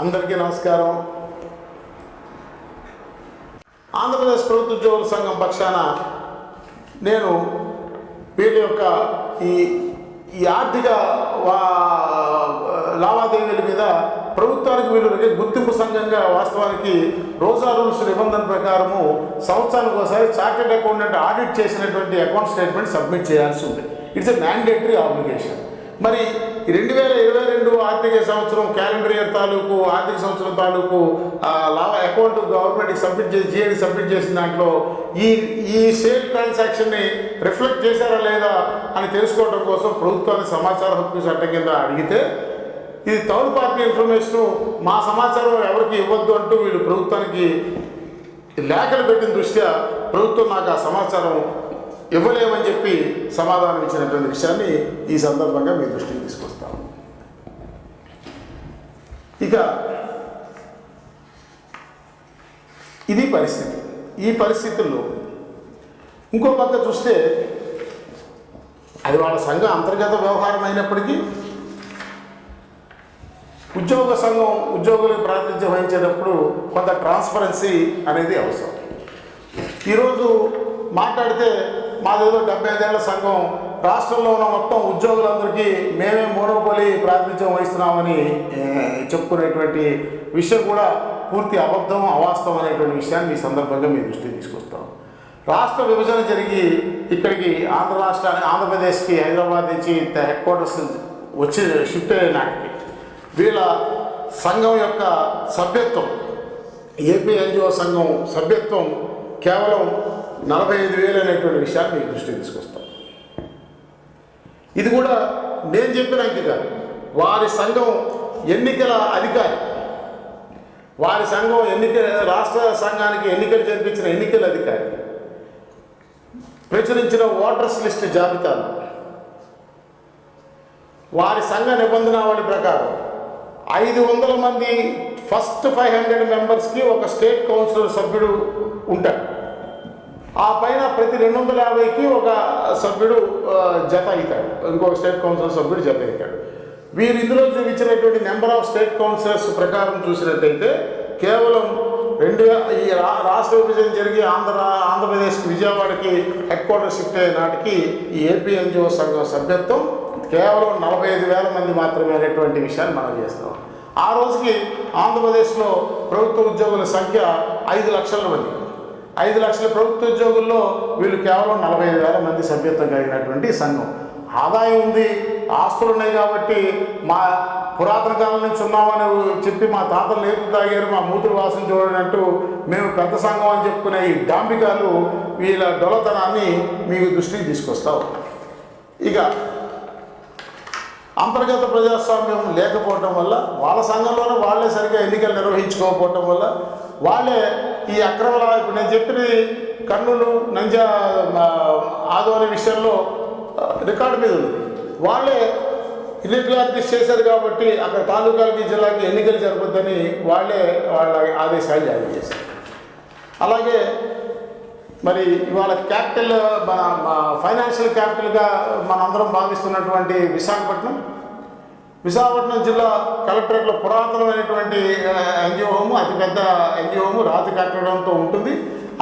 అందరికీ నమస్కారం. ఆంధ్రప్రదేశ్ ప్రభుత్వ ఉద్యోగుల సంఘం పక్షాన నేను వీళ్ళ యొక్క ఈ ఆర్థిక లావాదేవీల మీద ప్రభుత్వానికి వీళ్ళు గుర్తింపు సంఘంగా వాస్తవానికి రోజా రూల్స్ నిబంధన ప్రకారము సంవత్సరానికి ఒకసారి చార్టెడ్ అకౌంటెంట్ ఆడిట్ చేసినటువంటి అకౌంట్ స్టేట్మెంట్ సబ్మిట్ చేయాల్సి ఉంది. It's a mandatory obligation. మరి 2022 ఆర్థిక సంవత్సరం క్యాలెండర్ ఇయర్ తాలూకు ఆర్థిక సంవత్సరం తాలూకు అకౌంట్ గవర్నమెంట్కి సబ్మిట్ చేసి జిఏడి సబ్మిట్ చేసిన దాంట్లో ఈ సేల్ ట్రాన్సాక్షన్ని రిఫ్లెక్ట్ చేశారా లేదా అని తెలుసుకోవడం కోసం ప్రభుత్వాన్ని సమాచార హక్కు చట్టం కింద అడిగితే ఇది థర్డ్ పార్టీ ఇన్ఫర్మేషను మా సమాచారం ఎవరికి ఇవ్వద్దు అంటూ వీళ్ళు ప్రభుత్వానికి లేఖలు పెట్టిన దృష్ట్యా ప్రభుత్వం నాకు ఆ సమాచారం ఇవ్వలేమని చెప్పి సమాధానం ఇచ్చినటువంటి విషయాన్ని ఈ సందర్భంగా మీ దృష్టికి తీసుకొస్తాం. ఇక ఇది పరిస్థితి. ఈ పరిస్థితుల్లో ఇంకో పక్క చూస్తే అది వాళ్ళ సంఘం అంతర్గత వ్యవహారం అయినప్పటికీ ఉద్యోగ సంఘం ఉద్యోగులకు ప్రాతినిధ్యం వహించేటప్పుడు కొంత ట్రాన్స్పరెన్సీ అనేది అవసరం. ఈరోజు మాట్లాడితే మాదేదో 75 ఏళ్ల సంఘం, రాష్ట్రంలో ఉన్న మొత్తం ఉద్యోగులందరికీ మేమే మోనోపోలీ ప్రాతినిధ్యం వహిస్తున్నామని చెప్పుకునేటువంటి విషయం కూడా పూర్తి అబద్ధం, అవాస్తవం అనేటువంటి విషయాన్ని ఈ సందర్భంగా మీ దృష్టికి తీసుకొస్తాం. రాష్ట్ర విభజన జరిగి ఇక్కడికి ఆంధ్రప్రదేశ్కి హైదరాబాద్ నుంచి హెడ్ క్వార్టర్స్ వచ్చి షిఫ్ట్ అయ్యే నాటికి వీళ్ళ సంఘం యొక్క సభ్యత్వం, ఏపీ ఎన్జిఓ సంఘం సభ్యత్వం కేవలం 45,000 అనేటువంటి విషయాన్ని మీకు దృష్టికి తీసుకొస్తాం. ఇది కూడా నేను చెప్పిన కాదు, వారి సంఘం ఎన్నికల అధికారి, వారి సంఘం రాష్ట్ర సంఘానికి ఎన్నికలు జరిపించిన ఎన్నికల అధికారి ప్రచురించిన ఓటర్స్ లిస్ట్ జాబితాను వారి సంఘ నిబంధనావళి ప్రకారం 500 మంది ఫస్ట్ 500 మెంబర్స్కి ఒక స్టేట్ కౌన్సిలర్ సభ్యుడు ఉంటాడు. ఆ పైన ప్రతి 250కి ఒక సభ్యుడు జత అవుతాడు, ఇంకొక స్టేట్ కౌన్సిలర్ సభ్యుడు జత అవుతాడు. వీరు ఇందులో చూపించినటువంటి నెంబర్ ఆఫ్ స్టేట్ కౌన్సిలర్స్ ప్రకారం చూసినట్టయితే కేవలం ఈ రాష్ట్ర విభజన జరిగి ఆంధ్రప్రదేశ్కి విజయవాడకి హెడ్ క్వార్టర్ షిఫ్ట్ అయ్యే నాటికి ఈ ఏపీ ఎన్జిఓ సంఘం సభ్యత్వం కేవలం 45,000 మంది మాత్రమే అనేటువంటి విషయాన్ని మనం చేస్తాం. ఆ రోజుకి ఆంధ్రప్రదేశ్లో ప్రభుత్వ ఉద్యోగుల సంఖ్య 5 లక్షల మంది. 5 లక్షల ప్రభుత్వ ఉద్యోగుల్లో వీళ్ళు కేవలం 45,000 మంది సభ్యత్వం కలిగినటువంటి సంఘం. ఆదాయం ఉంది, ఆస్తులు ఉన్నాయి కాబట్టి మా పురాతన కాలం నుంచి ఉన్నామని చెప్పి మా తాతలు నేర్పు తాగారు, మా మూతులు వాసన చూడనట్టు మేము పెద్ద సంఘం అని చెప్పుకునే ఈ డాంబికాలు వీళ్ళ డొలతనాన్ని మీకు దృష్టికి తీసుకొస్తావు. ఇక అంతర్గత ప్రజాస్వామ్యం లేకపోవటం వల్ల వాళ్ళ సంఘంలోనే వాళ్ళే సరిగ్గా ఎన్నికలు నిర్వహించుకోకపోవటం వల్ల వాళ్ళే ఈ అక్రమాల, ఇప్పుడు నేను చెప్పినది కర్నూలు ఆదోని విషయంలో రికార్డు మీద ఉంది. వాళ్ళే ఇర్రెగ్యులారిటీస్ చేశారు కాబట్టి అక్కడ తాలూకాలకి జిల్లాకి ఎన్నికలు జరపొద్దని వాళ్ళ ఆదేశాలు జారీ చేశారు. అలాగే మరి ఇవాళ క్యాపిటల్ మన ఫైనాన్షియల్ క్యాపిటల్గా మనందరం భావిస్తున్నటువంటి విశాఖపట్నం జిల్లా కలెక్టరేట్లో పురాతనమైనటువంటి ఎన్జిఓ హోము, అతిపెద్ద ఎన్జిఓ హోము, రాతి కట్టడంతో ఉంటుంది.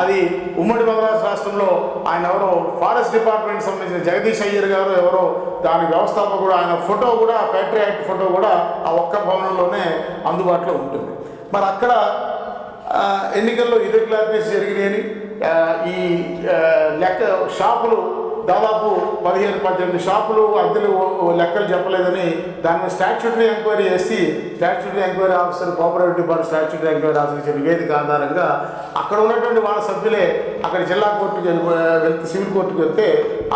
అది ఉమ్మడి మద్రాసు రాష్ట్రంలో ఆయన ఎవరో ఫారెస్ట్ డిపార్ట్మెంట్ సంబంధించిన జగదీష్ అయ్యర్ గారు ఎవరో దాని వ్యవస్థాపకుడు, ఆయన ఫోటో కూడా ప్యాట్రియాక్ట్ ఫోటో కూడా ఆ ఒక్క భవనంలోనే అందుబాటులో ఉంటుంది. మరి అక్కడ ఎన్నికల్లో ఇర్రెగ్యులారిటీస్ జరిగినాయని ఈ షాపులు దాదాపు 15-18 షాపులు అద్దెలు లెక్కలు చెప్పలేదని దాని స్టాట్యూటరీ ఎంక్వైరీ చేసి statutory enquiry officer cooperative department statutory enquiry officer ఇచ్చిన నివేదిక ఆధారంగా అక్కడ ఉన్నటువంటి వాళ్ళ సభ్యులే అక్కడ జిల్లా కోర్టుకి వెళ్తే సివిల్ కోర్టుకు వెళ్తే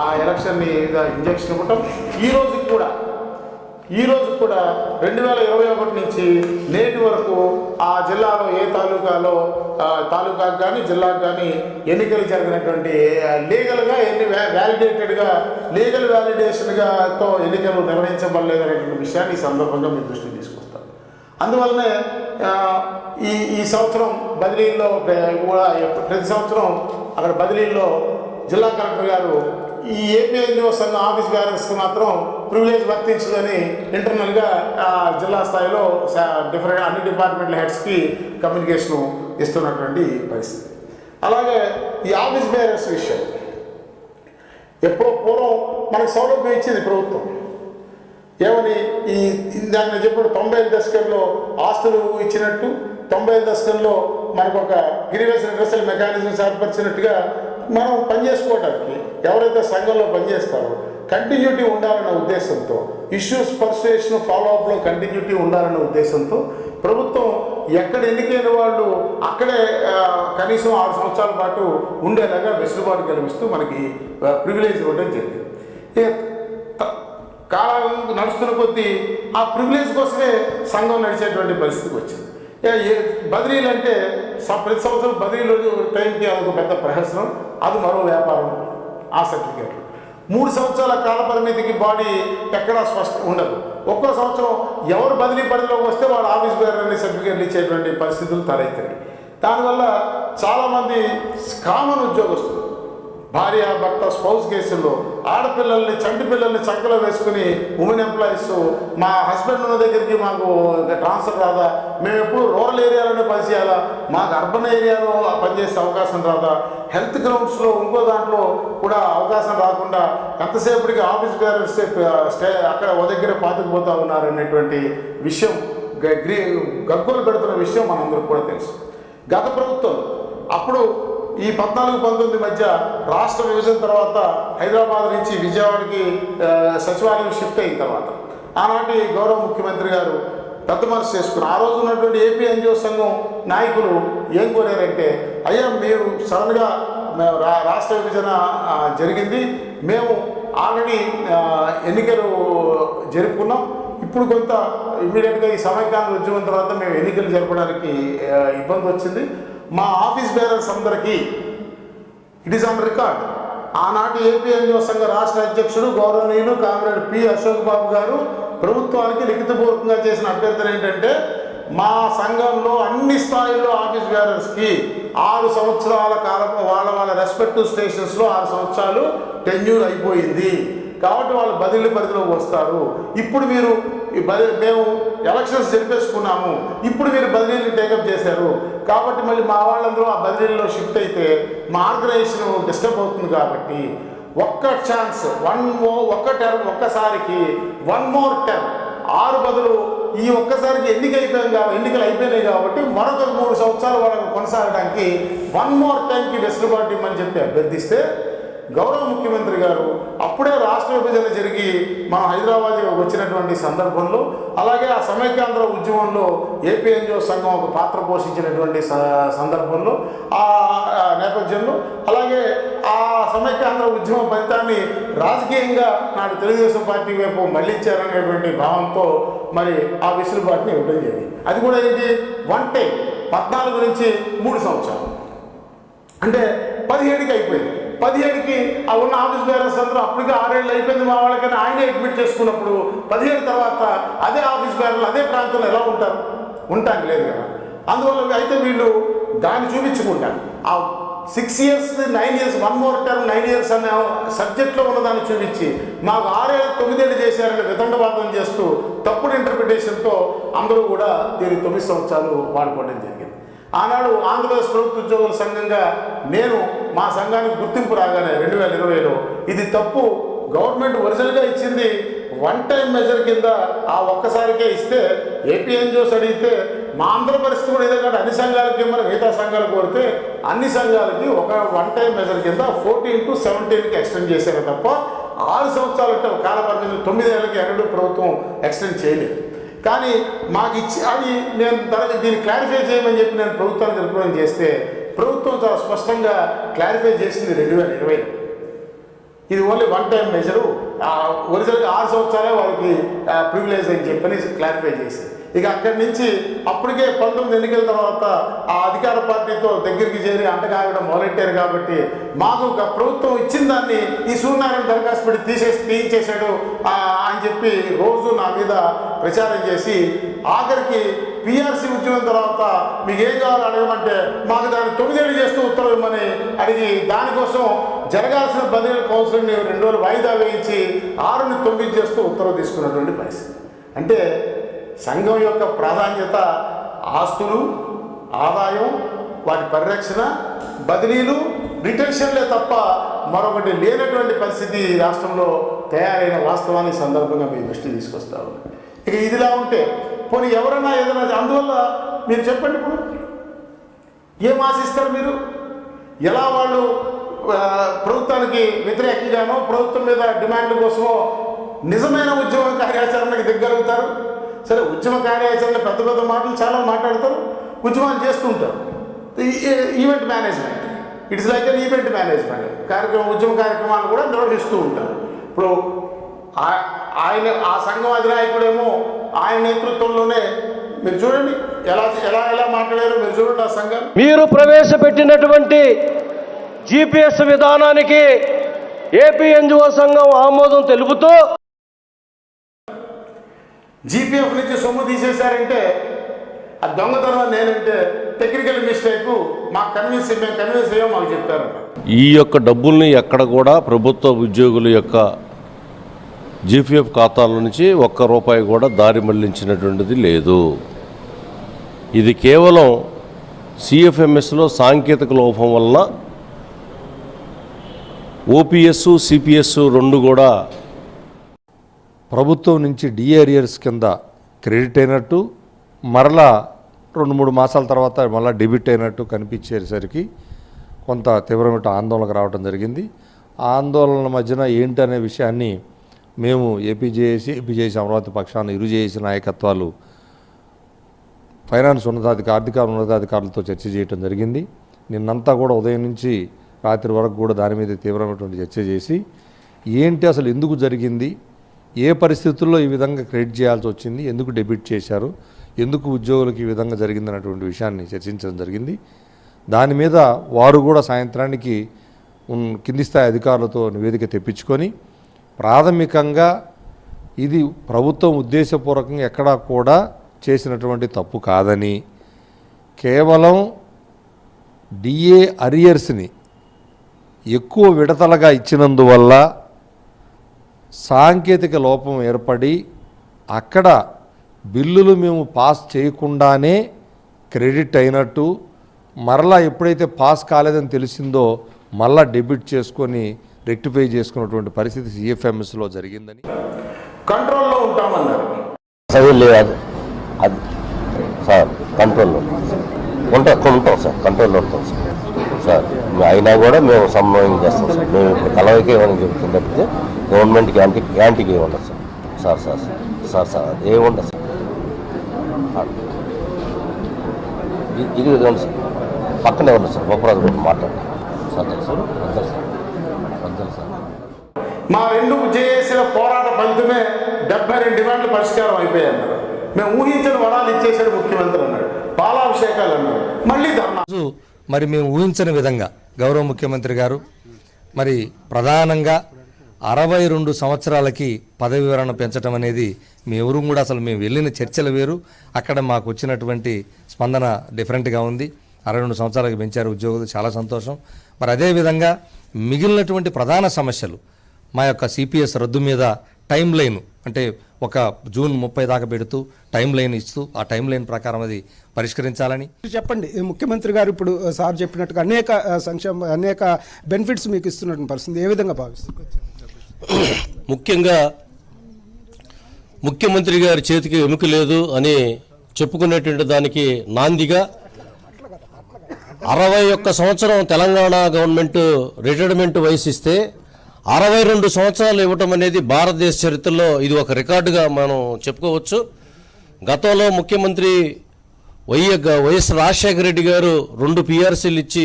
ఆ ఎలక్షన్ని ఇంజక్షన్ ఇవ్వటం. ఈ రోజు కూడా 2021 నుంచి నేటి వరకు ఆ జిల్లాలో ఏ తాలూకాకు కానీ జిల్లాకు కానీ ఎన్నికలు జరిగినటువంటి లీగల్గా లీగల్ వ్యాలిడేషన్గాతో ఎన్నికలు నిర్వహించబడలేదనేటువంటి విషయాన్ని ఈ సందర్భంగా మీ దృష్టికి తీసుకొస్తాను. అందువల్లనే ఈ సంవత్సరం బదిలీల్లో కూడా ప్రతి సంవత్సరం అక్కడ బదిలీల్లో జిల్లా కలెక్టర్ గారు ఈ ఏపీ ఎన్జిఓ సంఘం ఆఫీస్ బ్యారర్స్కి మాత్రం ప్రివిలేజ్ వర్తించదని ఇంటర్నల్గా జిల్లా స్థాయిలో డిఫరెంట్ అన్ని డిపార్ట్మెంట్ల హెడ్స్కి కమ్యూనికేషను ఇస్తున్నటువంటి పరిస్థితి. అలాగే ఈ ఆఫీస్ బేరర్స్ విషయం ఎప్పుడో పూర్వం మనకు సౌలభ్యం ఇచ్చింది ప్రభుత్వం. ఏమని ఈ ఇందాక నేను చెప్పిన 90ల దశకంలో ఆస్తులు ఇచ్చినట్టు 90ల దశకంలో మనకు ఒక గ్రీవెన్స్ రిడ్రెసల్ మెకానిజం ఏర్పరిచినట్టుగా మనం పనిచేసుకోవడానికి ఎవరైతే సంఘంలో పనిచేస్తారో కంటిన్యూటీ ఉండాలన్న ఉద్దేశంతో ఇష్యూస్ పర్సుయేషన్ ఫాలోఅప్లో కంటిన్యూటీ ఉండాలన్న ఉద్దేశంతో ప్రభుత్వం ఎక్కడ ఎన్నికైన వాళ్ళు అక్కడే కనీసం 6 సంవత్సరాల పాటు ఉండేలాగా వెసులుబాటు కల్పిస్తూ మనకి ప్రివిలేజ్ ఇవ్వడం జరిగింది. కాలం నడుస్తున్న కొద్దీ ఆ ప్రివిలేజ్ కోసమే సంఘం నడిచేటువంటి పరిస్థితికి వచ్చింది. బదిలీలు అంటే ప్రతి సంవత్సరం బదిలీలు టైంకి అదొక పెద్ద ప్రహసనం, అది మరో వ్యాపారం. ఆ సర్టిఫికేట్లు 3 సంవత్సరాల కాల పరిమితికి బాడీ ఎక్కడా స్పష్టం ఉండదు. ఒక్కో సంవత్సరం ఎవరు బదిలీ పరిధిలోకి వస్తే వాళ్ళు ఆఫీస్ బేరర్ని సర్టిఫికేట్లు ఇచ్చేటువంటి పరిస్థితులు తలెత్తాయి. దానివల్ల చాలామంది కామన్ ఉద్యోగస్తులు భార్య భర్త స్పౌస్ కేసుల్లో ఆడపిల్లల్ని చంటి పిల్లల్ని చంకలో వేసుకుని ఉమెన్ ఎంప్లాయీస్ మా హస్బెండ్ ఉన్న దగ్గరికి మాకు ట్రాన్స్ఫర్ రాదా, మేము ఎప్పుడు రూరల్ ఏరియాలోనే పనిచేయాలా, మాకు అర్బన్ ఏరియాలో పనిచేసే అవకాశం రాదా, హెల్త్ గ్రౌండ్స్లో ఇంకో దాంట్లో కూడా అవకాశం రాకుండా ఎంతసేపటికి ఆఫీస్ బేరర్స్ అక్కడ ఓ దగ్గర పాతుకుపోతూ ఉన్నారు అనేటువంటి విషయం గగ్గోలు పెడుతున్న విషయం మనందరికీ కూడా తెలుసు. గత ప్రభుత్వం అప్పుడు ఈ 14-19 మధ్య రాష్ట్ర విభజన తర్వాత హైదరాబాద్ నుంచి విజయవాడకి సచివాలయం షిఫ్ట్ అయిన తర్వాత ఆనాటి గౌరవ ముఖ్యమంత్రి గారు పెద్ద మనసు చేసుకుని ఆ రోజు ఉన్నటువంటి ఏపీ ఎన్జిఓ సంఘం నాయకులు ఏం కోరారంటే, అయ్యా మీరు సడన్గా రాష్ట్ర విభజన జరిగింది, మేము ఆల్రెడీ ఎన్నికలు జరుపుకున్నాం, ఇప్పుడు కొంత ఇమీడియట్గా ఈ సమైక్యాంధ్ర ఉద్యమం తర్వాత మేము ఎన్నికలు జరపడానికి ఇబ్బంది వచ్చింది. మా ఆఫీస్ బేరర్స్ అందరికీ ఇట్ ఈస్ ఆన్ రికార్డ్. ఆనాటి ఏపీ ఎన్జిఓ సంఘ రాష్ట్ర అధ్యక్షుడు గౌరవనీయులు కామ్రేడ్ పి అశోక్ బాబు గారు ప్రభుత్వానికి లిఖితపూర్వకంగా చేసిన అభ్యర్థన ఏంటంటే, మా సంఘంలో అన్ని స్థాయిల్లో ఆఫీస్ బేరర్స్కి 6 సంవత్సరాల కాలం వాళ్ళ రెస్పెక్టివ్ స్టేషన్స్లో 6 సంవత్సరాలు టెన్యూర్ అయిపోయింది కాబట్టి వాళ్ళు బదిలీ పరిధిలోకి వస్తారు. ఇప్పుడు మీరు మేము ఎలక్షన్స్ జరిపేసుకున్నాము, ఇప్పుడు మీరు బదిలీలు టేకప్ చేశారు కాబట్టి మళ్ళీ మా వాళ్ళందరూ ఆ బదిలీల్లో షిఫ్ట్ అయితే మా ఆర్గనైజేషన్ డిస్టర్బ్ అవుతుంది కాబట్టి ఒక్క ఛాన్స్ ఒక్కసారికి 1 more term 6 బదులు ఈ ఒక్కసారికి ఎన్నికలు అయిపోయినాయి కాబట్టి మరొక 3 సంవత్సరాలు వాళ్ళకు కొనసాగడానికి 1 more termకి వెసులుబాటు ఇవ్వమని చెప్పి అభ్యర్థిస్తే గౌరవ ముఖ్యమంత్రి గారు అప్పుడే రాష్ట్ర విభజన జరిగి మన హైదరాబాద్ వచ్చినటువంటి సందర్భంలో, అలాగే ఆ సమైక్యాంధ్ర ఉద్యమంలో ఏపీ ఎన్జిఓ సంఘం ఒక పాత్ర పోషించినటువంటి సందర్భంలో ఆ నేపథ్యంలో, అలాగే ఆ సమైక్యాంధ్ర ఉద్యమ ఫలితాన్ని రాజకీయంగా నాడు తెలుగుదేశం పార్టీ వైపు మళ్లించారనేటువంటి భావంతో మరి ఆ వెసులుబాటుని ఇవ్వడం జరిగింది. అది కూడా ఏంటి, 1 time 14 నుంచి 3 సంవత్సరాలు అంటే 17కి అయిపోయింది. 17కి ఆ ఉన్న ఆఫీస్ బేరర్స్ అందరూ అప్పటికే 6 ఏళ్ళు అయిపోయింది మా వాళ్ళకని ఆయనే అడ్మిట్ చేసుకున్నప్పుడు 17 తర్వాత అదే ఆఫీస్ బేరర్లు అదే ప్రాంతంలో ఎలా ఉంటారు? ఉండటానికి లేదు కదా. అందువల్ల అయితే వీళ్ళు దాన్ని చూపించుకుంటారు. ఆ 6 years 9 years 1 more term 9 years అనే సబ్జెక్ట్లో ఉన్నదాన్ని చూపించి మాకు 6 ఏళ్ళు 9 ఏళ్ళు చేశారని వితండవాదం చేస్తూ తప్పుడు ఇంటర్ప్రిటేషన్తో అందరూ కూడా దీన్ని 9 సంవత్సరాలు వాడుకోవడం జరిగింది. ఆనాడు ఆంధ్రప్రదేశ్ ప్రభుత్వ ఉద్యోగుల సంఘంగా నేను మా సంఘానికి గుర్తింపు రాగానే 2020లో ఇది తప్పు, గవర్నమెంట్ ఒరిజినల్గా ఇచ్చింది 1 time మెజర్ కింద ఆ ఒక్కసారికే ఇస్తే ఏపీ ఎన్జిఓస్ అడిగితే మా ఆంధ్ర పరిస్థితి కూడా ఇదే కాదు, అన్ని సంఘాలకి మన మిగతా సంఘాలు కోరితే అన్ని సంఘాలకి ఒక 1 time మెజర్ కింద 14 to 17కి ఎక్స్టెండ్ చేశారు తప్ప 6 సంవత్సరాలు కాల పరిమితి 9 ఏళ్ళకి ఎన్నడూ ప్రభుత్వం ఎక్స్టెండ్ చేయలేదు. కానీ మాకు ఇచ్చి అది నేను దీన్ని క్లారిఫై చేయమని చెప్పి నేను ప్రభుత్వానికి రిప్రజెంట్ చేస్తే ప్రభుత్వం చాలా స్పష్టంగా క్లారిఫై చేసింది 2020లో. ఇది ఓన్లీ 1 time మెజరు, ఒరిజినల్గా 6 సంవత్సరాలే వాళ్ళకి ప్రివిలేజ్ అని చెప్పని క్లారిఫై చేసింది. ఇక అక్కడి నుంచి అప్పటికే 19 ఎన్నికల తర్వాత ఆ అధికార పార్టీతో దగ్గరికి చేరి అంటకాగడం మొదలెట్టారు కాబట్టి మాకు ప్రభుత్వం ఇచ్చిన దాన్ని ఈ సూర్యనారాయణ దరఖాస్తు పెట్టి తీయించేశాడు అని చెప్పి రోజు నా మీద ప్రచారం చేసి ఆఖరికి పిఆర్సీ ఉద్యమం తర్వాత మీకు ఏం కావాలో అడగమంటే మాకు దాన్ని 9 ఏళ్ళు చేస్తూ ఉత్తర్వు ఇవ్వమని అడిగి దానికోసం జరగాల్సిన బదిలీ కౌన్సిల్ని 2 రోజులు వాయిదా వేయించి 6ని 9 చేస్తూ ఉత్తర్వు తీసుకున్నటువంటి పరిస్థితి. అంటే సంఘం యొక్క ప్రాధాన్యత ఆస్తులు, ఆదాయం, వాటి పరిరక్షణ, బదిలీలు, రిటెన్షన్లే తప్ప మరొకటి లేనటువంటి పరిస్థితి రాష్ట్రంలో తయారైన వాస్తవాన్ని సందర్భంగా మీ దృష్టి తీసుకొస్తా ఉన్నారు. ఇక ఇదిలా ఉంటే పోనీ ఎవరైనా ఏదైనా అందువల్ల మీరు చెప్పండి, ఇప్పుడు ఏం ఆశిస్తారు మీరు? ఎలా వాళ్ళు ప్రభుత్వానికి వ్యతిరేకంగానో ప్రభుత్వం మీద డిమాండ్ల కోసమో నిజమైన ఉద్యమ కార్యాచరణకు దిగ్గలుగుతారు? సరే, ఉద్యమ కార్యాచరణ పెద్ద పెద్ద మాటలు చాలా మాట్లాడతారు, ఉద్యమాలు చేస్తూ ఉంటారు. Event management, it's like an event management ఉద్యమ కార్యక్రమాలు కూడా నిర్వహిస్తూ ఉంటారు. ఇప్పుడు ఆయన ఆ సంఘం అధినాయకుడేమో ఆయన నేతృత్వంలోనే మీరు చూడండి ఎలా ఎలా ఎలా మాట్లాడారో మీరు చూడండి. ఆ సంఘం మీరు ప్రవేశపెట్టినటువంటి GPS విధానానికి ఏపీ ఎన్జిఓ సంఘం ఆమోదం తెలుపుతూ GPF నుంచి సొమ్ము తీసేశారంటే ఆ దొంగతనం నేనంటే టెక్నికల్ మిస్టేక్, మేము కన్విన్స్ అయ్యో మాకు చెప్పారు. ఈ యొక్క డబ్బుల్ని ఎక్కడ కూడా ప్రభుత్వ ఉద్యోగుల యొక్క GPF ఖాతాల నుంచి ₹1 కూడా దారి మళ్లించినటువంటిది లేదు. ఇది కేవలం CFMSలో సాంకేతిక లోపం వలన OPS, CPS 2 కూడా ప్రభుత్వం నుంచి డిఏరియర్స్ కింద క్రెడిట్ అయినట్టు, మరలా 2-3 మాసాల తర్వాత మళ్ళీ డెబిట్ అయినట్టు కనిపించేసరికి కొంత తీవ్రమైన ఆందోళనకు రావడం జరిగింది. ఆ ఆందోళన మధ్యన ఏంటనే విషయాన్ని మేము ఏపీజేఏసీ అమరావతి పక్షాన ఇరు జేఏసీ నాయకత్వాలు ఫైనాన్స్ ఆర్థిక ఉన్నతాధికారులతో చర్చ చేయడం జరిగింది. నిన్నంతా కూడా ఉదయం నుంచి రాత్రి వరకు కూడా దాని మీద తీవ్రమైనటువంటి చర్చ చేసి ఏంటి అసలు ఎందుకు జరిగింది, ఏ పరిస్థితుల్లో ఈ విధంగా క్రెడిట్ చేయాల్సి వచ్చింది, ఎందుకు డెబిట్ చేశారు, ఎందుకు ఉద్యోగులకు ఈ విధంగా జరిగిందన్నటువంటి విషయాన్ని చర్చించడం జరిగింది. దాని మీద వారు కూడా సాయంత్రానికి కింది స్థాయి అధికారులతో నివేదిక తెప్పించుకొని ప్రాథమికంగా ఇది ప్రభుత్వం ఉద్దేశపూర్వకంగా ఎక్కడా కూడా చేసినటువంటి తప్పు కాదని, కేవలం డిఏ అరియర్స్ని ఎక్కువ విడతలుగా ఇచ్చినందువల్ల సాంకేతిక లోపం ఏర్పడి అక్కడ బిల్లులు మేము పాస్ చేయకుండానే క్రెడిట్ అయినట్టు, మరలా ఎప్పుడైతే పాస్ కాలేదని తెలిసిందో మళ్ళా డెబిట్ చేసుకొని రెక్టిఫై చేసుకున్నటువంటి పరిస్థితి CFMSలో జరిగిందని. కంట్రోల్లో ఉంటామన్నారు సార్, కంట్రోల్లో ఉంటాం సార్, కంట్రోల్లో ఉంటాం సార్. అయినా కూడా మేము సమన్వయం చేస్తాం సార్. మేము ఇప్పుడు కలవకే ఏమని చెప్తుంది తప్పితే గవర్నమెంట్కి యాంటీకి ఏముండదు సార్. సార్ ఏముండదు సార్. ఇది సార్ పక్కనే ఉండదు సార్, గొప్పరాజు కూడా మాట్లాడతారు సార్. వద్దరు సార్. మా 2 జేఏసీల పోరాట ఫలితమే 72 డిమాండ్లు పరిష్కారం అయిపోయాయన్నారు. మేము ఊహించిన వరాలు ఇచ్చేసాడు ముఖ్యమంత్రి అన్నాడు, పాలాభిషేకాలు అన్నాడు, మళ్ళీ ధర్నా. మరి మేము ఊహించని విధంగా గౌరవ ముఖ్యమంత్రి గారు మరి ప్రధానంగా 62 సంవత్సరాలకి పదవి వివరణ పెంచడం అనేది ఎవరు కూడా అసలు మేము వెళ్ళిన చర్చలు వేరు, అక్కడ మాకు వచ్చినటువంటి స్పందన డిఫరెంట్గా ఉంది. 62 సంవత్సరాలకు పెంచారు ఉద్యోగులు, చాలా సంతోషం. మరి అదేవిధంగా మిగిలినటువంటి ప్రధాన సమస్యలు మా యొక్క CPS రద్దు మీద టైం లైన్, అంటే ఒక జూన్ 30 దాకా పెడుతూ టైం లైన్ ఇస్తూ ఆ టైం లైన్ ప్రకారం అది పరిష్కరించాలని చెప్పండి. ముఖ్యమంత్రి గారు ఇప్పుడు సార్ చెప్పినట్టుగా అనేక బెనిఫిట్స్ మీకు ఇస్తున్నటువంటి పరిస్థితి ఏ విధంగా భావిస్తారు? ముఖ్యంగా ముఖ్యమంత్రి గారి చేతికి ఎముక లేదు అని చెప్పుకునేటువంటి దానికి నాందిగా 61 సంవత్సరం తెలంగాణ గవర్నమెంట్ రిటైర్మెంట్ వయసు ఇస్తే 62 సంవత్సరాలు ఇవ్వటం అనేది భారతదేశ చరిత్రలో ఇది ఒక రికార్డుగా మనం చెప్పుకోవచ్చు. గతంలో ముఖ్యమంత్రి వైఎస్ రాజశేఖర రెడ్డి గారు 2 PRCలు ఇచ్చి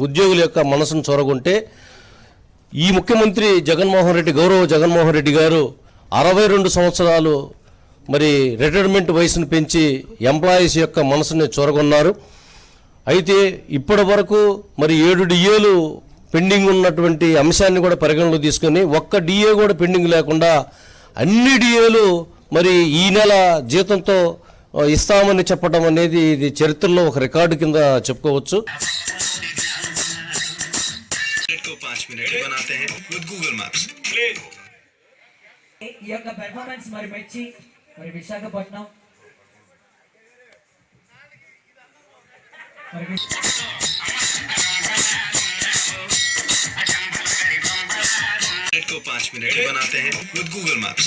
ఉద్యోగుల యొక్క మనసును చొరగొంటే ఈ ముఖ్యమంత్రి గౌరవ జగన్మోహన్ రెడ్డి గారు 62 సంవత్సరాలు మరి రిటైర్మెంట్ వయసును పెంచి ఎంప్లాయీస్ యొక్క మనసుని చొరగొన్నారు. అయితే ఇప్పటి వరకు మరి 7 DAలు పెండింగ్ ఉన్నటువంటి అంశాన్ని కూడా పరిగణలో తీసుకొని ఒక్క DA కూడా పెండింగ్ లేకుండా అన్ని DAలు మరి ఈ నెల జీతంతో ఇస్తామని చెప్పడం అనేది ఇది చరిత్రలో ఒక రికార్డు కింద చెప్పుకోవచ్చు. ఈ యొక్క పెర్ఫార్మెన్స్ మరి మెచ్చి మరి విశాఖపట్నం को 5 मिनट बनाते हैं विद गूगल मैप्स.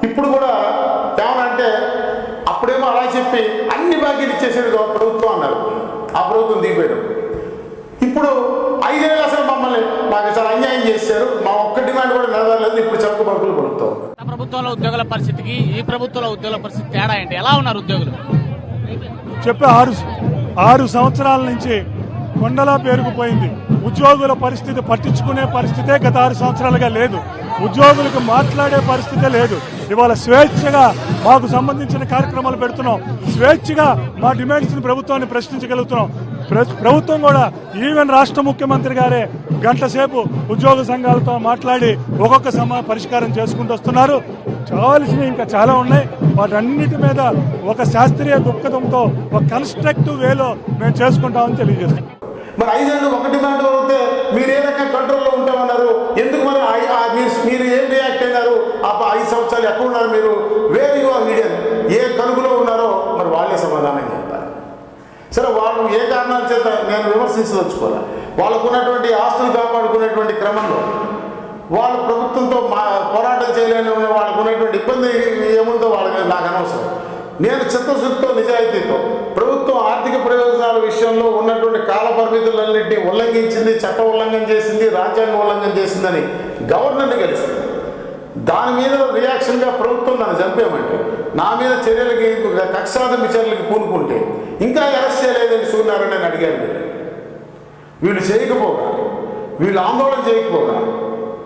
ఇప్పుడు కూడా ఏమనంటే అప్పుడేమో అలా చెప్పి అన్ని బాకీలు ఇచ్చేసేది ప్రభుత్వం అన్నారు. ఆ ప్రభుత్వం దిగిపోయాడు. ఇప్పుడు 5 ఏళ్ళు అసలు మమ్మల్ని మాకు చాలా అన్యాయం చేశారు, మా ఒక్క డిమాండ్ కూడా నెరవేరలేదు. ఇప్పుడు చెరకు బడుకులు ప్రభుత్వం. ప్రభుత్వంలో ఉద్యోగుల పరిస్థితికి ఈ ప్రభుత్వంలో ఉద్యోగుల పరిస్థితి తేడా ఏంటి? ఎలా ఉన్నారు ఉద్యోగులు? చెప్పే 6 సంవత్సరాల నుంచి కొండలా పేరుకుపోయింది. ఉద్యోగుల పరిస్థితి పట్టించుకునే పరిస్థితే గత 6 సంవత్సరాలుగా లేదు. ఉద్యోగులకు మాట్లాడే పరిస్థితే లేదు. ఇవాళ స్వేచ్ఛగా మాకు సంబంధించిన కార్యక్రమాలు పెడుతున్నాం. స్వేచ్ఛగా మా డిమాండ్స్ని ప్రభుత్వాన్ని ప్రశ్నించగలుగుతున్నాం. ప్రభుత్వం కూడా ఈవెన్ రాష్ట్ర ముఖ్యమంత్రి గారే గంట సేపు ఉద్యోగ సంఘాలతో మాట్లాడి ఒక్కొక్క పరిష్కారం చేసుకుంటూ వస్తున్నారు. కావాల్సినవి ఇంకా చాలా ఉన్నాయి. వాటన్నిటి మీద ఒక శాస్త్రీయ దృక్పథంతో ఒక కన్స్ట్రక్టివ్ వేలో మేము చేసుకుంటామని తెలియజేస్తాం. మరి 5 ఏళ్ళు ఒక డిమాండ్ అవుతే మీరు ఏ రకంగా కంట్రోల్లో ఉంటామన్నారు? ఎందుకు మరి మీరు ఏం రియాక్ట్ అయినారు? ఆ 5 సంవత్సరాలు ఎక్కడ ఉన్నారు మీరు? వేర్ యు ఆర్ మీడియన్, ఏ కలుగులో ఉన్నారో మరి వాళ్ళే సమాధానం చెప్తారు. సరే, వాళ్ళు ఏ కారణాల చేత నేను విమర్శించదలుచుకోవాలి. వాళ్ళకు ఉన్నటువంటి ఆస్తులు కాపాడుకునేటువంటి క్రమంలో వాళ్ళు ప్రభుత్వంతో పోరాటం చేయలేని వాళ్ళకు ఉన్నటువంటి ఇబ్బంది ఏముందో వాళ్ళకి నాకు అనవసరం. నేను చిత్తశుద్ధితో నిజాయితీతో ప్రభుత్వం ఆర్థిక ప్రయోజనాల విషయంలో ఉన్నటువంటి కాల పరిమితులన్నింటినీ ఉల్లంఘించింది, చట్ట ఉల్లంఘన చేసింది, రాజ్యాంగ ఉల్లంఘన చేసిందని గవర్నర్ని కలిసింది. దాని మీద రియాక్షన్గా ప్రభుత్వం నన్ను చంపేయమంటే, నా మీద చర్యలకి కక్షాదమి చర్యలకి పూనుకుంటే ఇంకా అరెస్ట్ చేయలేదని సూర్యనారాయణ అడిగారు. వీళ్ళు చేయకపోగా, వీళ్ళు ఆందోళన చేయకపోగా,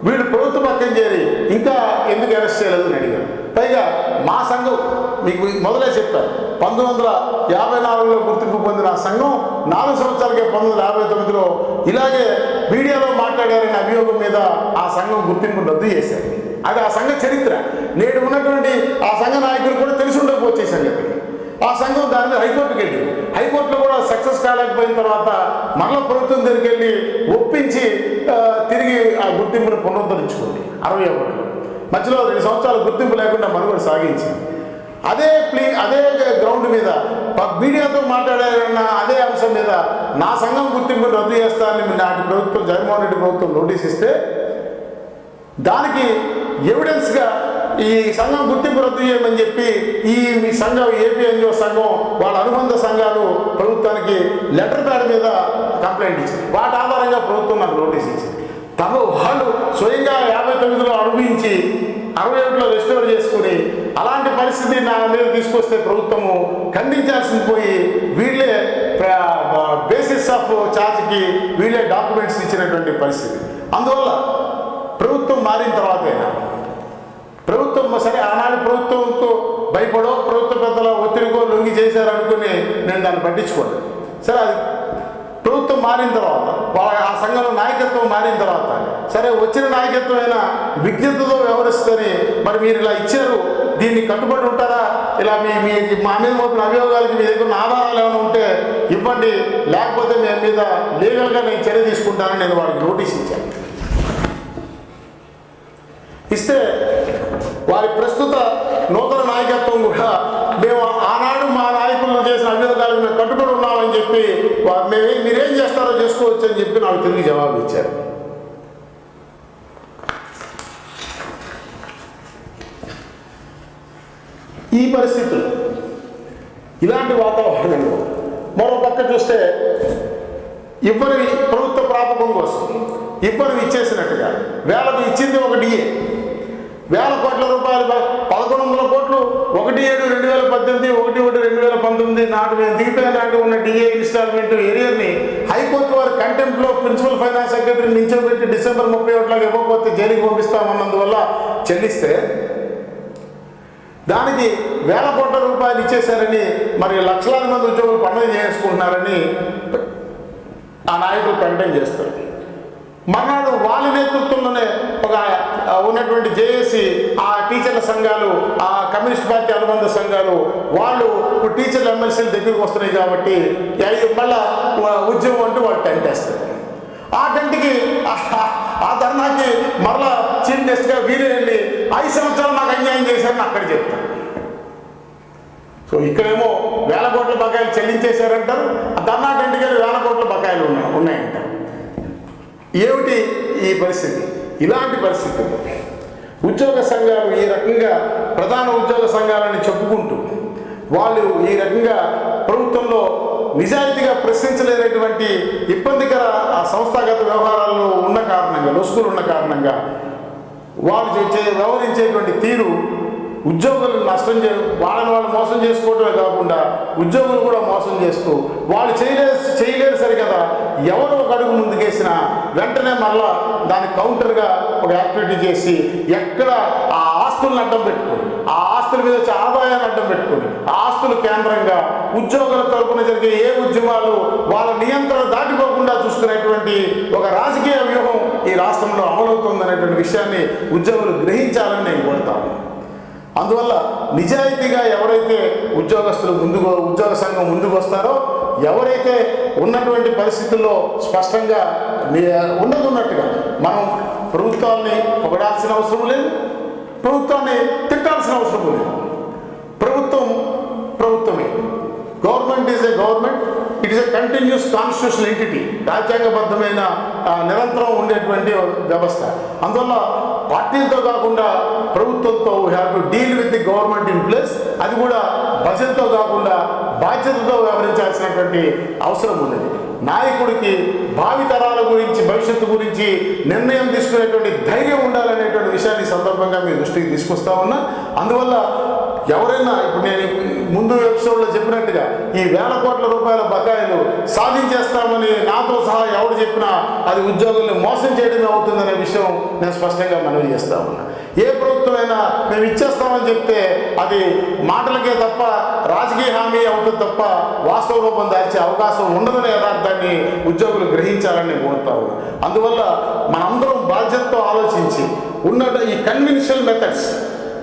వీళ్ళు ప్రభుత్వ పక్కన చేరి ఇంకా ఎందుకు అరెస్ట్ చేయలేదని అడిగారు. పైగా మా సంఘం మీకు మొదలే చెప్పారు, 1954లో గుర్తింపు పొందిన ఆ సంఘం 4 సంవత్సరాలకే 1959లో ఇలాగే మీడియాలో మాట్లాడారనే అభియోగం మీద ఆ సంఘం గుర్తింపును రద్దు చేశారు. అది ఆ సంఘ చరిత్ర. నేడు ఉన్నటువంటి ఆ సంఘ నాయకులు కూడా తెలిసి ఉండకపోతే సంగతి. ఆ సంఘం దాని మీద హైకోర్టుకి వెళ్ళింది. హైకోర్టులో కూడా సక్సెస్ కాలేకపోయిన తర్వాత మరల ప్రభుత్వం దగ్గరికి వెళ్ళి ఒప్పించి తిరిగి ఆ గుర్తింపును పునరుద్ధరించుకుంది 61లో. మధ్యలో 2 సంవత్సరాలు గుర్తింపు లేకుండా మనుగడ సాగించింది. అదే గ్రౌండ్ మీద మీడియాతో మాట్లాడారన్న అదే అంశం మీద నా సంఘం గుర్తింపును రద్దు చేస్తానని నాటి ప్రభుత్వం, జగన్మోహన్ రెడ్డి ప్రభుత్వం నోటీస్ ఇస్తే దానికి ఎవిడెన్స్గా ఈ సంఘం గుర్తింపు రద్దు చేయమని చెప్పి ఈ సంఘం ఏపీ ఎన్జిఓ సంఘం వాళ్ళ అనుబంధ సంఘాలు ప్రభుత్వానికి లెటర్ ప్యాడ్ మీద కంప్లైంట్ ఇచ్చింది. వాటి ఆధారంగా ప్రభుత్వం నాకు నోటీస్ ఇచ్చింది. వాళ్ళు స్వయంగా 59లో అనుభవించి 61లో రెస్టోర్ చేసుకుని అలాంటి పరిస్థితి నా మీద తీసుకొస్తే ప్రభుత్వము ఖండించాల్సింది పోయి వీళ్ళే బేసిస్ ఆఫ్ ఛార్జ్కి వీళ్ళే డాక్యుమెంట్స్ ఇచ్చినటువంటి పరిస్థితి. అందువల్ల ప్రభుత్వం మారిన తర్వాతైనా ప్రభుత్వం సరే ఆనాడు ప్రభుత్వంతో భయపడో ప్రభుత్వ పెద్దల ఒత్తిడికో లొంగి చేశారనుకుని నేను దాన్ని పట్టించుకోలేదు. సరే, అది ప్రభుత్వం మారిన తర్వాత ఆ సంఘంలో నాయకత్వం మారిన తర్వాత సరే వచ్చిన నాయకత్వం అయినా విజ్ఞతతో వ్యవహరిస్తుందని మరి మీరు ఇలా ఇచ్చారు, దీన్ని కట్టుబడి ఉంటారా? ఇలా మా మీద మోపిన అభియోగాలకి మీ దగ్గర ఆధారాలు ఏమైనా ఉంటే ఇవ్వండి, లేకపోతే మీ మీద లీగల్గా నేను చర్య తీసుకుంటానని నేను వారికి నోటీస్ ఇచ్చాను. ఇస్తే వారి ప్రస్తుత నూతన నాయకత్వం కూడా మేము ఆనాడు మా నాయకులను చేసిన అభియోగాలకు మేము కట్టుబడి ఉన్నామని చెప్పి మీరేం చేస్తారో చేసుకోవచ్చు అని చెప్పి నాకు తిరిగి జవాబు ఇచ్చారు. ఈ పరిస్థితులు ఇలాంటి వాతావరణంలో మరో పక్క చూస్తే ఇవ్వని ప్రభుత్వ ప్రాపకం కోసం ఇవ్వని ఇచ్చేసినట్టుగా వేలకు ఇచ్చింది ఒక డిఏ, 1000 కోట్ల రూపాయలు, 1100 కోట్లు 1/7/2018, 1/1/2019 నాటి మేము దిగిపోయిన నాటి ఉన్న డిఏ ఇన్స్టాల్మెంట్ ఏరియాని హైకోర్టు వారి కంటెంప్ట్లో ప్రిన్సిపల్ ఫైనాన్స్ సెక్రటరీని నిల్చోబెట్టి డిసెంబర్ 31 ఇవ్వకపోతే జైలుకి పంపిస్తామన్నందువల్ల చెల్లిస్తే దానికి 1000 కోట్ల రూపాయలు ఇచ్చేశారని మరి లక్షలాది మంది ఉద్యోగులు పండుగ చేసుకుంటున్నారని ఆ నాయకులు ప్రకటన చేస్తారు. మర్నాడు వాళ్ళ నేతృత్వంలోనే ఒక ఉన్నటువంటి జేఏసీ, ఆ టీచర్ల సంఘాలు, ఆ కమ్యూనిస్ట్ పార్టీ అనుబంధ సంఘాలు వాళ్ళు ఇప్పుడు టీచర్ల ఎమ్మెల్సీల దగ్గరికి వస్తున్నాయి కాబట్టి మళ్ళా ఉద్యమం అంటూ వాళ్ళు టెంట్ వేస్తారు. ఆ టెంట్కి ఆ ధర్నాకి మరలా చీఫ్ గెస్ట్గా వీరే వెళ్ళి 5 సంవత్సరాలు నాకు అన్యాయం చేశారని అక్కడ చెప్తారు. సో ఇక్కడేమో 1000 కోట్ల బకాయిలు చెల్లించేశారంటారు, ధర్నా టెంట్కి వెళ్ళి 1000 కోట్ల బకాయిలు ఉన్నాయంటారు. ఏమిటి ఈ పరిస్థితి? ఇలాంటి పరిస్థితుల్లో ఉద్యోగ సంఘాలు ఈ రకంగా ప్రధాన ఉద్యోగ సంఘాలని చెప్పుకుంటూ వాళ్ళు ఈ రకంగా ప్రభుత్వంలో నిజాయితీగా ప్రశ్నించలేనటువంటి ఇబ్బందికర ఆ సంస్థాగత వ్యవహారాల్లో ఉన్న కారణంగా, లొసుగులు ఉన్న కారణంగా వాళ్ళు వ్యవహరించేటువంటి తీరు ఉద్యోగులను నష్టం వాళ్ళని వాళ్ళు మోసం చేసుకోవడమే కాకుండా ఉద్యోగులు కూడా మోసం చేస్తూ వాళ్ళు చేయలేరు సరికదా, ఎవరు ఒక అడుగు ముందుకేసినా వెంటనే మళ్ళా దానికి కౌంటర్గా ఒక యాక్టివిటీ చేసి ఎక్కడ ఆ ఆస్తులను అడ్డం పెట్టుకొని, ఆ ఆస్తుల మీద వచ్చే ఆదాయాన్ని అడ్డం పెట్టుకొని, ఆ ఆస్తుల కేంద్రంగా ఉద్యోగుల తరపున జరిగే ఏ ఉద్యమాలు వాళ్ళ నియంత్రణ దాటిపోకుండా చూసుకునేటువంటి ఒక రాజకీయ వ్యూహం ఈ రాష్ట్రంలో అమలవుతుందనేటువంటి విషయాన్ని ఉద్యోగులు గ్రహించాలని నేను కోరుతాను. అందువల్ల నిజాయితీగా ఎవరైతే ఉద్యోగస్తులు ఉద్యోగ సంఘం ముందుకు వస్తారో, ఎవరైతే ఉన్నటువంటి పరిస్థితుల్లో స్పష్టంగా ఉన్నట్టుగా మనం ప్రభుత్వాన్ని పొగడాల్సిన అవసరం లేదు, ప్రభుత్వాన్ని తిట్టాల్సిన అవసరం లేదు. ప్రభుత్వమే. Government is a government, it is a continuous constitutional entity, రాజ్యాంగబద్ధమైన నిరంతరం ఉండేటువంటి వ్యవస్థ. అందువల్ల పార్టీలతో కాకుండా ప్రభుత్వంతో we have to deal with the government in place. అది కూడా బడ్జెట్తో కాకుండా బాధ్యతతో వ్యవహరించాల్సినటువంటి అవసరం ఉన్నది. నాయకుడికి భావితరాల గురించి, భవిష్యత్తు గురించి నిర్ణయం తీసుకునేటువంటి ధైర్యం ఉండాలనేటువంటి విషయాన్ని సందర్భంగా మీ దృష్టికి తీసుకొస్తా ఉన్నా. అందువల్ల ఎవరైనా ఇప్పుడు నేను ముందు ఎపిసోడ్లో చెప్పినట్టుగా ఈ 1000 కోట్ల రూపాయల బకాయిలు సాధించేస్తామని నాతో సహా ఎవరు చెప్పినా అది ఉద్యోగుల్ని మోసం చేయడమే అవుతుందనే విషయం నేను స్పష్టంగా మనవి చేస్తా ఉన్నా. ఏ ప్రభుత్వమైనా మేము ఇచ్చేస్తామని చెప్తే అది మాటలకే తప్ప రాజకీయ హామీ అవుతుంది తప్ప వాస్తవ రూపం దాల్చే అవకాశం ఉండదనే యథార్థాన్ని ఉద్యోగులు గ్రహించాలని కోరుతా ఉన్నా. అందువల్ల మనందరం బాధ్యతతో ఆలోచించి ఈ కన్వెన్షనల్ మెథడ్స్,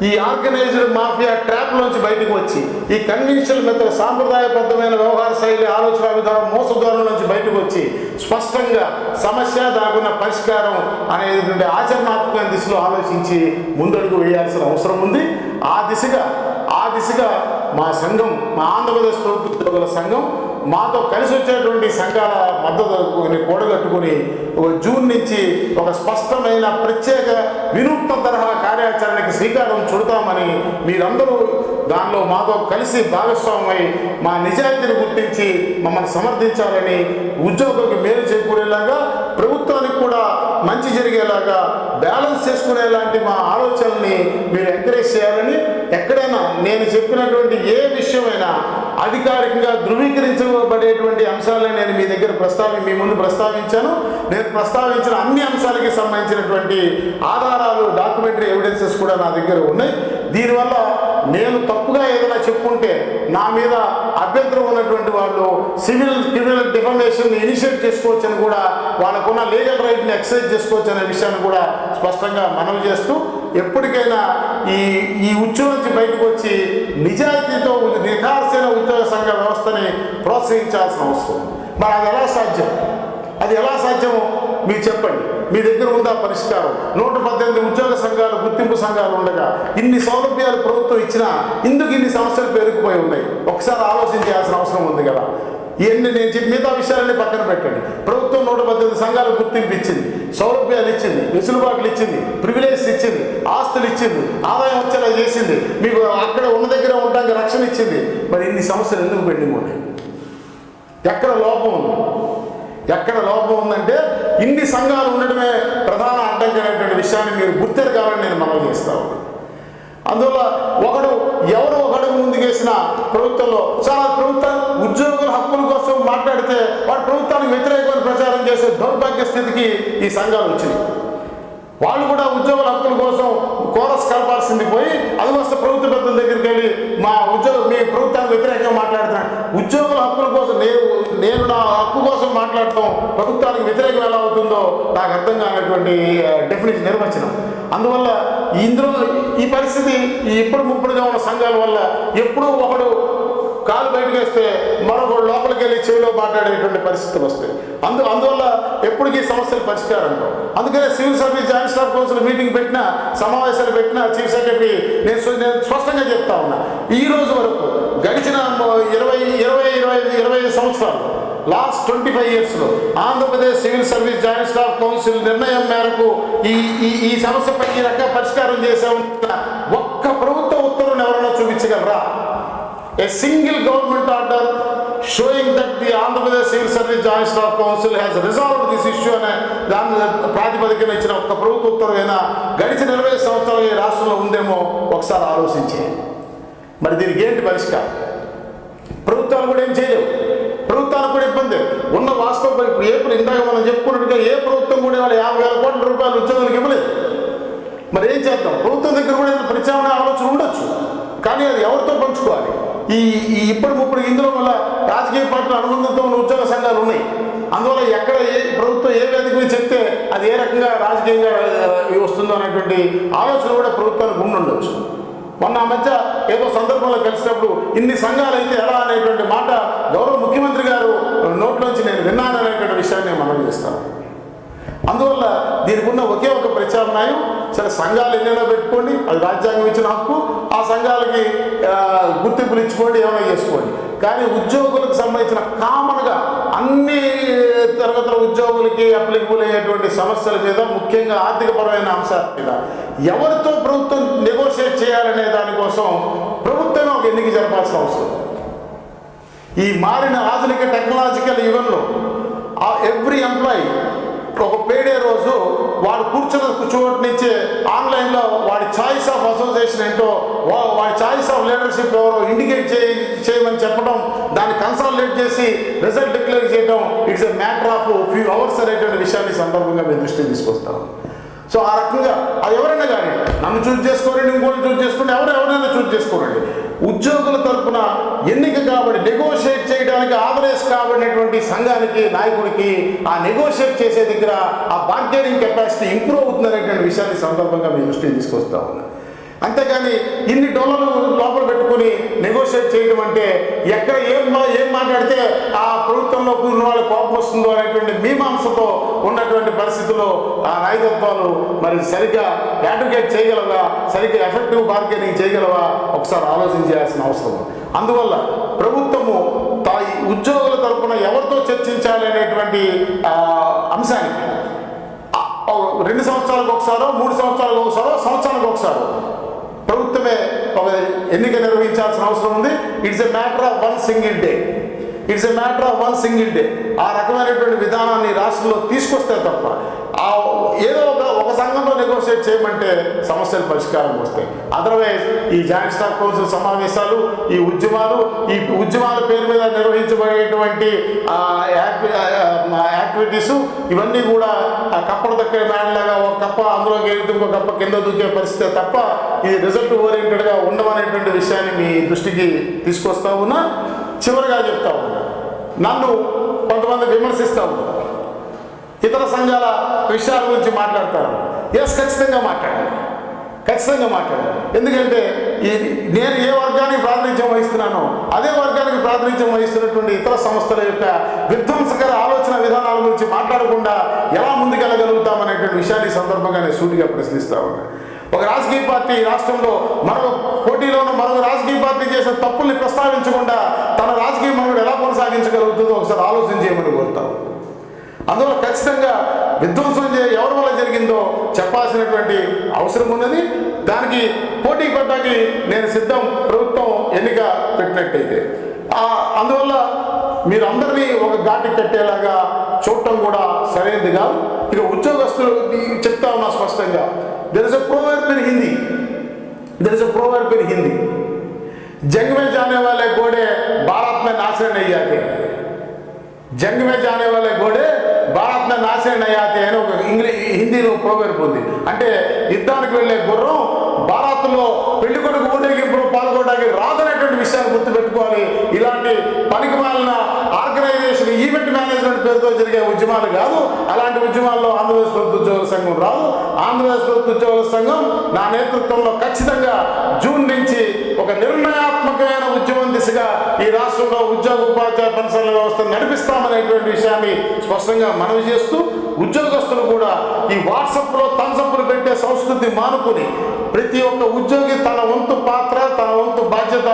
ఈ ఆర్గనైజ్డ్ మాఫియా ట్రాప్లోంచి బయటకు వచ్చి ఈ కన్వెన్షనల్ మెథడ్, సాంప్రదాయబద్ధమైన వ్యవహార శైలి, ఆలోచన విధానం, మోసధోరణి నుంచి బయటకు వచ్చి స్పష్టంగా సమస్య, దాగున్న పరిష్కారం అనేటువంటి ఆచరణాత్మక దిశలో ఆలోచించి ముందడుగు వేయాల్సిన అవసరం ఉంది. ఆ దిశగా మా సంఘం, మా ఆంధ్రప్రదేశ్ ప్రభుత్వ ఉద్యోగుల సంఘం మాతో కలిసి వచ్చేటువంటి సంఘాల మద్దతు కూడగట్టుకుని జూన్ నుంచి ఒక స్పష్టమైన ప్రత్యేక వినూత్న తరహా కార్యాచరణకి శ్రీకారం చుడతామని మీరందరూ దానిలో మాతో కలిసి భాగస్వామై మా నిజాయితీని గుర్తించి మమ్మల్ని సమర్థించాలని, ఉద్యోగులకు మేలు చేకూరేలాగా, ప్రభుత్వానికి కూడా మంచి జరిగేలాగా బ్యాలెన్స్ చేసుకునేలాంటి మా ఆలోచనల్ని మీరు ఎంకరేజ్ చేయాలని, ఎక్కడైనా నేను చెప్పినటువంటి ఏ విషయమైనా అధికారికంగా ధృవీకరించబడేటువంటి అంశాలను నేను మీ ముందు ప్రస్తావించాను. నేను ప్రస్తావించిన అన్ని అంశాలకి సంబంధించినటువంటి ఆధారాలు, డాక్యుమెంటరీ ఎవిడెన్సెస్ కూడా నా దగ్గర ఉన్నాయి. దీనివల్ల నేను తప్పుగా ఏదైనా చెప్పుకుంటే నా మీద అభ్యంతరం ఉన్నటువంటి వాళ్ళు క్రిమినల్ డిఫమేషన్ ఇనిషియేట్ చేసుకోవచ్చని కూడా, వాళ్ళకున్న లీగల్ రైట్ని ఎక్సర్సైజ్ చేసుకోవచ్చు అనే విషయాన్ని కూడా స్పష్టంగా మనవి చేస్తూ, ఎప్పటికైనా ఈ ఉద్యోగం నుంచి బయటకు వచ్చి నిజాయితీతో నిఖార్సైన ఉద్యోగ సంఘ వ్యవస్థని ప్రోత్సహించాల్సిన అవసరం. మరి అది ఎలా సాధ్యమో మీరు చెప్పండి. మీ దగ్గర ఉందా పరిష్కారం? 118 ఉద్యోగ సంఘాలు, గుర్తింపు సంఘాలు ఉండగా ఇన్ని సౌలభ్యాలు ప్రభుత్వం ఇచ్చినా ఇందుకు ఇన్ని సమస్యలు పేరుకుపోయి ఉన్నాయి. ఒకసారి ఆలోచించాల్సిన అవసరం ఉంది కదా. ఇవన్నీ నేను చెప్పి మిగతా విషయాలన్నీ పక్కన పెట్టండి. ప్రభుత్వం 118 సంఘాలు గుర్తింపు ఇచ్చింది, సౌలభ్యాలు ఇచ్చింది, వెసులుబాట్లు ఇచ్చింది, ప్రివిలేజ్ ఇచ్చింది, ఆస్తులు ఇచ్చింది, ఆదాయం వచ్చేలా చేసింది, మీకు అక్కడ ఉన్న దగ్గర ఉండడానికి రక్షణ ఇచ్చింది. మరి ఇన్ని సమస్యలు ఎందుకు పెండింగ్ ఉన్నాయి? ఎక్కడ లోపం ఉందంటే ఇన్ని సంఘాలు ఉండడమే ప్రధాన అడ్డంకి అనేటువంటి విషయాన్ని మీరు గుర్తెరగాలని నేను మనవి చేస్తా ఉన్నాను. అందువల్ల ఎవరు ఒకడు ముందుకేసిన ప్రభుత్వంలో చాలా ఉద్యోగుల హక్కుల కోసం మాట్లాడితే వాడు ప్రభుత్వానికి వ్యతిరేకమైన ప్రచారం చేసే దౌర్భాగ్య స్థితికి ఈ సంఘాలు వచ్చినాయి. వాళ్ళు కూడా ఉద్యోగుల హక్కుల కోసం కోరస్ కలపాల్సింది పోయి అది వస్తే ప్రభుత్వ పెద్దల దగ్గరికి వెళ్ళి మీ ప్రభుత్వానికి వ్యతిరేకంగా మాట్లాడుతున్నాను. ఉద్యోగుల హక్కుల కోసం నేను నా హక్కు కోసం మాట్లాడటం ప్రభుత్వానికి వ్యతిరేకం ఎలా అవుతుందో నాకు అర్థం కానటువంటి డెఫినేషన్ నిర్వచనం. అందువల్ల ఇందులో ఈ పరిస్థితి ఇప్పుడు ముప్పుడుగా ఉన్న సంఘాల వల్ల ఎప్పుడూ ఒకడు కాలు బయటకు వేస్తే మరొకడు లోపలికి వెళ్ళి చెవిలో మాట్లాడేటువంటి పరిస్థితులు వస్తాయి. అందువల్ల ఎప్పటికీ సమస్యలు పరిష్కారం కావు. అందుకనే civil service joint staff council meeting పెట్టినా, సమావేశాలు పెట్టినా చీఫ్ సెక్రటరీ నేను స్పష్టంగా చెప్తా ఉన్నా, ఈ రోజు వరకు గడిచిన 20 సంవత్సరాలు లాస్ట్ 25 yearsలో Andhra Pradesh civil service joint staff council నిర్ణయం మేరకు ఈ సమస్యపై ఈ రకంగా పరిష్కారం చేసే ఒక్క ప్రభుత్వ ఉత్తర్వును ఎవరైనా చూపించగలరా? A single government order showing that the Andhra Pradesh Civil Service Joint Staff Council has resolved this issue అనే దాని ప్రాతిపదికన ఇచ్చిన ఒక్క ప్రభుత్వ ఉత్తర్వైనా గడిచిన 20 సంవత్సరాలు ఈ రాష్ట్రంలో ఉందేమో ఒకసారి ఆలోచించే. మరి దీనికి ఏంటి పరిష్కారం? ప్రభుత్వాలు కూడా ఏం చేయలేవు, ప్రభుత్వానికి కూడా ఇబ్బంది ఉన్న వాస్తవం. ఇప్పుడు ఇందాక మనం చెప్పుకున్నట్టుగా ఏ ప్రభుత్వం కూడా వాళ్ళ 50,000 కోట్ల రూపాయలు ఉద్యోగులకు ఇవ్వలేదు. మరి ఏం చేద్దాం? ప్రభుత్వం దగ్గర కూడా ప్రత్యామ్నాయ ఆలోచన ఉండొచ్చు, కానీ అది ఎవరితో పంచుకోవాలి? ఇప్పుడు ఇందులో వల్ల రాజకీయ పార్టీల అనుబంధంతో ఉన్న ఉద్యోగ సంఘాలు ఉన్నాయి. అందువల్ల ఎక్కడ ప్రభుత్వం ఏ వేదిక మీద చెప్తే అది ఏ రకంగా రాజకీయంగా వస్తుందో అనేటువంటి ఆలోచన కూడా ప్రభుత్వానికి ఉండొచ్చు. మొన్న మధ్య ఏదో సందర్భంలో కలిసినప్పుడు ఇన్ని సంఘాలు అయితే ఎలా అనేటువంటి మాట గౌరవ ముఖ్యమంత్రి గారు నోట్లోంచి నేను విన్నాను అనేటువంటి విషయాన్ని మనం చేస్తాను. అందువల్ల దీనికి ఉన్న ఒకే ఒక ప్రత్యామ్నాయం, సరే సంఘాలు ఎన్నైనా పెట్టుకోండి, అది రాజ్యాంగం ఇచ్చిన హక్కు, ఆ సంఘాలకి గుర్తింపులు ఇచ్చుకోండి, ఏమైనా చేసుకోండి. కానీ ఉద్యోగులకు సంబంధించిన కామన్గా అన్ని తరగతుల ఉద్యోగులకి అప్లికబుల్ అయ్యేటువంటి సమస్యల మీద, ముఖ్యంగా ఆర్థికపరమైన అంశాల మీద ఎవరితో ప్రభుత్వం నెగోషియేట్ చేయాలనే దానికోసం ప్రభుత్వమే ఒక ఎన్నిక జరపాల్సిన అవసరం. ఈ మారిన ఆధునిక టెక్నాలజికల్ యుగంలో ఎవ్రీ ఎంప్లాయీ ఒక పేడే రోజు వాడు కూర్చున్న చోటు నుంచి ఆన్లైన్లో వాడి చాయిస్ ఆఫ్ అసోసియేషన్ ఏంటో, వాడి చాయిస్ ఆఫ్ లీడర్షిప్ ఎవరో ఇండికేట్ చేయమని చెప్పడం, దాన్ని కన్సాలిడేట్ చేసి రిజల్ట్ డిక్లేర్ చేయడం, it's a matter of few hours అనేటువంటి విషయాన్ని సందర్భంగా మేము దృష్టికి తీసుకొస్తాం. సో ఆ రకంగా అది ఎవరైనా కానీ నన్ను చూజ్ చేసుకోరండి, ఇంకోటి చూజ్ చేసుకోండి, ఎవరైనా చూజ్ చేసుకోరండి. ఉద్యోగుల తరఫున ఎన్నిక కాబట్టి నెగోషియేట్ చేయడానికి ఆథరైజ్ కాబడినటువంటి సంఘానికి, నాయకుడికి ఆ నెగోషియేట్ చేసే దగ్గర ఆ బార్గెనింగ్ కెపాసిటీ ఇంప్రూవ్ అవుతుందనేటువంటి విషయాన్ని సందర్భంగా మీ దృష్టికి తీసుకొస్తా ఉన్నా. అంతేగాని ఇన్ని డొల్లలు లోపల పెట్టుకుని నెగోషియేట్ చేయడం అంటే ఎక్కడ ఏం మాట్లాడితే ఆ ప్రభుత్వంలో కూడిన వాళ్ళకి కోపం వస్తుందో అనేటువంటి మీమాంసతో ఉన్నటువంటి పరిస్థితుల్లో ఆ నాయకత్వాలు మరి సరిగ్గా అడ్వకేట్ చేయగలవా, సరిగ్గా ఎఫెక్టివ్ బార్గెనింగ్ చేయగలవా ఒకసారి ఆలోచించాల్సిన అవసరం. అందువల్ల ప్రభుత్వము ఉద్యోగుల తరఫున ఎవరితో చర్చించాలి అనేటువంటి అంశానికి 2 సంవత్సరాలకు ఒకసారో, 3 సంవత్సరాలకు ఒకసారో, సంవత్సరానికి ఒకసారో ప్రభుత్వమే ఒక ఎన్నిక నిర్వహించాల్సిన అవసరం ఉంది. It's a matter of one single day. ఆ రకమైనటువంటి విధానాన్ని రాష్ట్రంలో తీసుకొస్తే తప్ప ఏదో ఒక సంఘంలో నెగోషియేట్ చేయమంటే సమస్యలు పరిష్కారం వస్తాయి. అదర్వైజ్ ఈ జాయింట్ స్టాఫ్ కౌన్సిల్ సమావేశాలు, ఈ ఉద్యమాల పేరు మీద నిర్వహించబడేటువంటి యాక్టివిటీసు ఇవన్నీ కూడా కప్పలు దక్కే మేడలాగా ఒక కప్ప అందులోకి వెళ్తే ఇంకో కప్ప కింద దూకే పరిస్థితి తప్ప ఇది రిజల్ట్ ఓరియంటెడ్గా ఉండమనేటువంటి విషయాన్ని మీ దృష్టికి తీసుకొస్తా ఉన్నా. చివరిగా చెప్తా ఉన్నా, నన్ను కొంతమంది విమర్శిస్తూ ఉన్నారు, ఇతర సంఘాల విషయాల గురించి మాట్లాడతారు. ఖచ్చితంగా మాట్లాడాలి. ఎందుకంటే నేను ఏ వర్గానికి ప్రాతినిధ్యం వహిస్తున్నానో అదే వర్గానికి ప్రాతినిధ్యం వహిస్తున్నటువంటి ఇతర సంస్థల యొక్క విధ్వంసకర ఆలోచన విధానాల గురించి మాట్లాడకుండా ఎలా ముందుకెళ్ళగలుగుతామనేటువంటి విషయాన్ని సందర్భంగా నేను సూటిగా ప్రశ్నిస్తా ఉన్నా. ఒక రాజకీయ పార్టీ రాష్ట్రంలో పోటీలో ఉన్న మరొక రాజకీయ పార్టీ చేసిన తప్పుల్ని ప్రస్తావించకుండా తన రాజకీయ మనుగడ ఎలా కొనసాగించగలుగుతుందో ఒకసారి ఆలోచన చేయమని కోరుతాం. అందువల్ల ఖచ్చితంగా విధ్వంసం ఎవరి వల్ల జరిగిందో చెప్పాల్సినటువంటి అవసరం ఉన్నది. దానికి పోటీ పడ్డానికి నేను సిద్ధం, ప్రభుత్వం ఎన్నిక పెట్టినట్టయితే. అందువల్ల మీరు అందరినీ ఒక ఘాటి కట్టేలాగా చూడటం కూడా సరైనది కాదు. ఇక ఉద్యోగస్తులు చెప్తా ఉన్నా స్పష్టంగా, there is a proverb in Hindi, जंग में जाने वाले घोड़े भारत में नाचे नहीं आते. జంగ్ మే జానే వాలే ఘోడే భారత్ మే నాశే నహీ ఆతే అని ఒక హిందీలో ప్రోవర్బ్ ఉంది. అంటే యుద్ధానికి వెళ్ళే గుర్రం భారత్లో పెళ్లి కొడుకు ఊరేగింపులో పాల్గొనడానికి రాదనేటువంటి విషయాన్ని గుర్తుపెట్టుకోవాలి. ఇలాంటి పనికి మాలిన ఆర్గనైజేషన్, ఈవెంట్ మేనేజ్మెంట్ మేనేజ్మెంట్ పేరుతో జరిగే ఉద్యమాలు కాదు. అలాంటి ఉద్యమాల్లో ఆంధ్రప్రదేశ్ ప్రభుత్వ ఉద్యోగుల సంఘం రాదు. ఆంధ్రప్రదేశ్ ప్రభుత్వ ఉద్యోగుల సంఘం నా నేతృత్వంలో ఖచ్చితంగా జూన్ నుంచి ఒక నిర్ణయాత్మకమైన ఉద్యమం దిశగా ఈ రాష్ట్రంలో ఉద్యోగ ఉపాధ్యాయ పెన్షన్ల వ్యవస్థను నడిపిస్తామనేటువంటి విషయాన్ని స్పష్టంగా మనవి చేస్తూ, ఉద్యోగస్తులు కూడా ఈ వాట్సాప్లో థమ్సప్లు పెట్టే సంస్కృతి మానుకుని ప్రతి ఒక్క ఉద్యోగి తన వంతు పాత్ర, తన వంతు బాధ్యత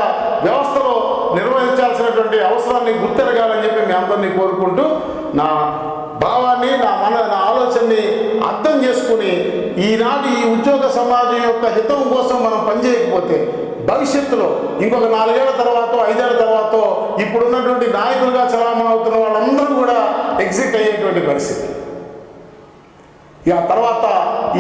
వ్యవస్థలో నిర్వహించాల్సినటువంటి అవసరాన్ని గుర్తెరగాలని చెప్పి మీ అందరినీ కోరుకుంటూ, నా భావాన్ని, నా ఆలోచనని అర్థం చేసుకుని ఈనాటి ఈ ఉద్యోగ సమాజం యొక్క హితం కోసం మనం పనిచేయకపోతే భవిష్యత్తులో ఇంకొక 4 ఏళ్ల తర్వాత, 5 ఏళ్ల తర్వాత ఇప్పుడున్నటువంటి నాయకులుగా చలామణి అవుతున్న వాళ్ళందరూ కూడా ఎగ్జిట్ అయ్యేటువంటి పరిస్థితి. ఇక తర్వాత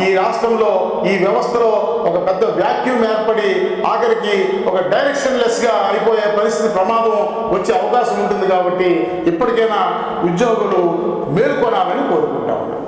ఈ రాష్ట్రంలో ఈ వ్యవస్థలో ఒక పెద్ద వ్యాక్యూమ్ ఏర్పడి ఆఖరికి ఒక డైరెక్షన్లెస్గా అయిపోయే పరిస్థితి, ప్రమాదం వచ్చే అవకాశం ఉంటుంది. కాబట్టి ఇప్పటికైనా ఉద్యోగులు మేల్కొనాలని కోరుకుంటా ఉన్నాను.